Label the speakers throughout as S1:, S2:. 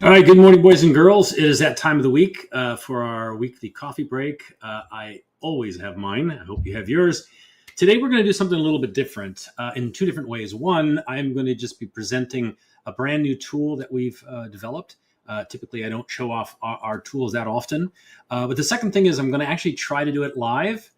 S1: All right, good morning, boys and girls. It is that time of the week for our weekly coffee break. I always have mine. I hope you have yours. Today, we're going to do something a little bit different in two different ways. One, I'm going to just be presenting a brand new tool that we've developed. Typically, I don't show off our tools that often. But the second thing is I'm going to actually try to do it live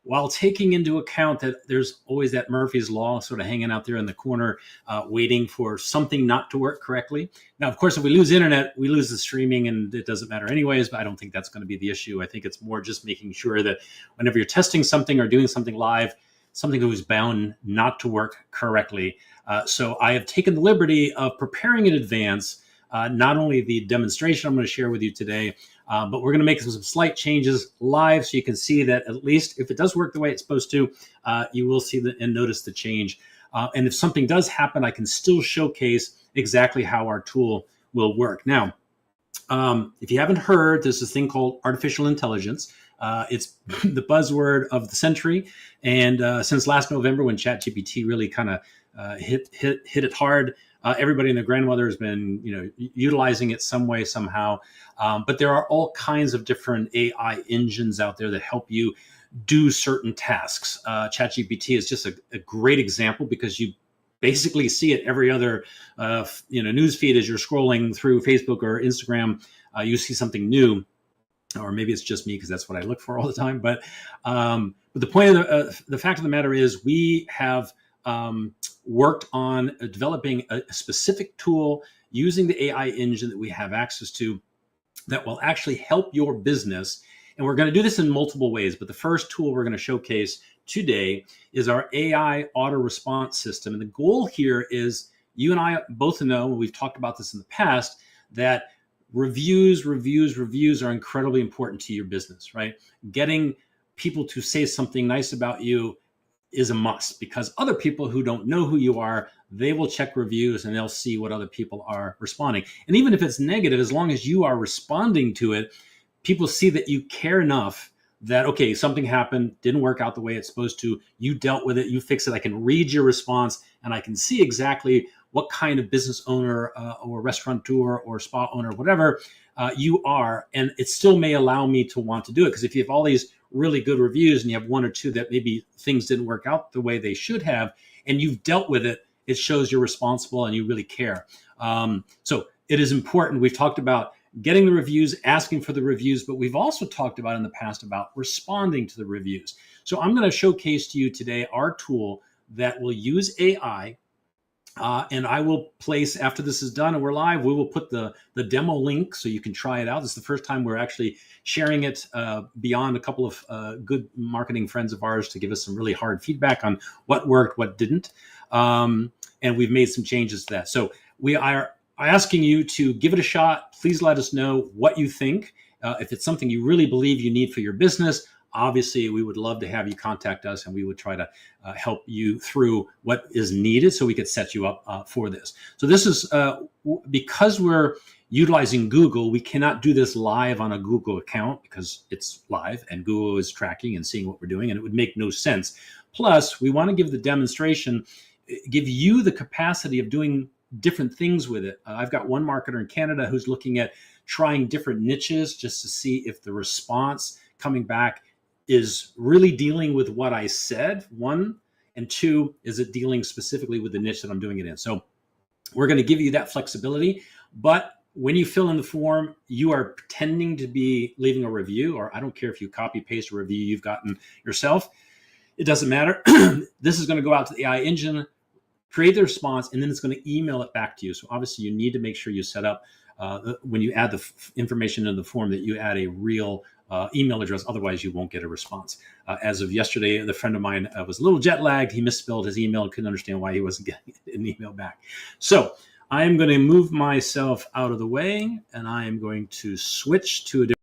S1: while taking into account that there's always that Murphy's Law sort of hanging out there in the corner, waiting for something not to work correctly. Now, of course, if we lose internet, we lose the streaming and it doesn't matter anyways, but I don't think that's going to be the issue. I think it's more just making sure that whenever you're testing something or doing something live, something was bound not to work correctly. So I have taken the liberty of preparing in advance not only the demonstration I'm going to share with you today, but we're going to make some slight changes live so you can see that at least if it does work the way it's supposed to, you will see and notice the change. And if something does happen, I can still showcase exactly how our tool will work. Now, if you haven't heard, there's this thing called artificial intelligence. It's the buzzword of the century. And since last November, when ChatGPT really kind of hit it hard, everybody and their grandmother has been, utilizing it some way, somehow. But there are all kinds of different AI engines out there that help you do certain tasks. ChatGPT is just a great example because you basically see it every other, news feed as you're scrolling through Facebook or Instagram. You see something new, or maybe it's just me because that's what I look for all the time. But the point of the fact of the matter is, we have worked on developing a specific tool using the AI engine that we have access to that will actually help your business. And we're going to do this in multiple ways. But the first tool we're going to showcase today is our AI auto response system. And the goal here is, you and I both know, and we've talked about this in the past, that reviews are incredibly important to your business, right? Getting people to say something nice about you is a must, because other people who don't know who you are, they will check reviews and they'll see what other people are responding. And even if it's negative, as long as you are responding to it, people see that you care enough that, okay, something happened, didn't work out the way it's supposed to, you dealt with it, you fixed it, I can read your response, and I can see exactly what kind of business owner or restaurateur or spa owner, whatever you are. And it still may allow me to want to do it, because if you have all these really good reviews and you have one or two that maybe things didn't work out the way they should have, and you've dealt with it, it shows you're responsible and you really care. So it is important. We've talked about getting the reviews, asking for the reviews, but we've also talked about in the past about responding to the reviews. So I'm going to showcase to you today our tool that will use AI. And I will place, after this is done and we're live, we will put the demo link so you can try it out. This is the first time we're actually sharing it beyond a couple of good marketing friends of ours to give us some really hard feedback on what worked, what didn't. And we've made some changes to that. So we are asking you to give it a shot. Please let us know what you think. If it's something you really believe you need for your business, obviously, we would love to have you contact us, and we would try to help you through what is needed so we could set you up for this. So this is because we're utilizing Google, we cannot do this live on a Google account because it's live and Google is tracking and seeing what we're doing, and it would make no sense. Plus, we want to give the demonstration, give you the capacity of doing different things with it. I've got one marketer in Canada who's looking at trying different niches just to see if the response coming back is really dealing with what I said, one, and two, is it dealing specifically with the niche that I'm doing it in? So we're going to give you that flexibility, but when you fill in the form, you are pretending to be leaving a review, or I don't care if you copy paste a review you've gotten yourself. It doesn't matter. This is going to go out to the AI engine, create the response, and then it's going to email it back to you. So obviously you need to make sure you set up when you add the information in the form that you add a real email address. Otherwise, you won't get a response. As of yesterday, the friend of mine was a little jet lagged. He misspelled his email and couldn't understand why he wasn't getting an email back. So I am going to move myself out of the way, and I am going to switch to a different